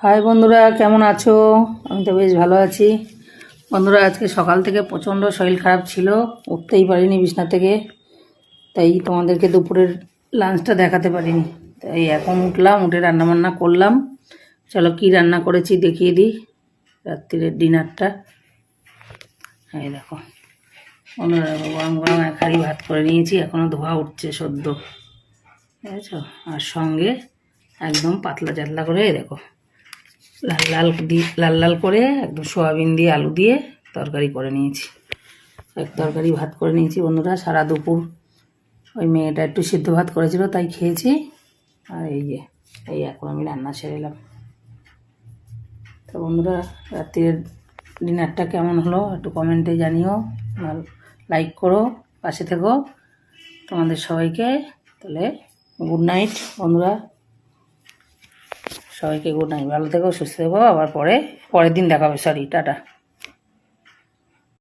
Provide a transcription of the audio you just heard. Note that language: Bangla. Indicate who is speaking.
Speaker 1: হাই বন্ধুরা, কেমন আছো? আমি তো বেশ ভালো আছি। বন্ধুরা, আজকে সকাল থেকে প্রচণ্ড শরীর খারাপ ছিল, উঠতেই পারিনি বিছনা থেকে। তাই তোমাদেরকে দুপুরের লাঞ্চটা দেখাতে পারিনি। তাই এখন উঠলাম, উঠে রান্নাবান্না করলাম। চলো কি রান্না করেছি দেখিয়ে দিই, রাত্রিরের ডিনারটা। এই দেখো বন্ধুরা, গরম গরম এক হাঁড়ি ভাত করে নিয়েছি, এখনও ধোয়া উঠছে সদ্য, বুঝেছ? আর সঙ্গে একদম পাতলা চাতলা করে দেখো লাল লাল করে একদম সোয়াবিন দিয়ে আলু দিয়ে তরকারি করে নিয়েছি। এক তরকারি ভাত করে নিয়েছি বন্ধুরা। সারা দুপুর ওই মেয়েটা একটু সিদ্ধ ভাত করেছিল, তাই খেয়েছি। আর এই এখন আমি রান্না সেরে এলাম। তো বন্ধুরা, রাত্রের ডিনারটা কেমন হলো একটু কমেন্টে জানিও, লাইক করো, পাশে থেকো। তোমাদের সবাইকে তাহলে গুড নাইট বন্ধুরা, সবাইকে গুড নাইট। ভালো থেকো, সুস্থ থেকো। আবার পরের দিন দেখা হবে। টাটা।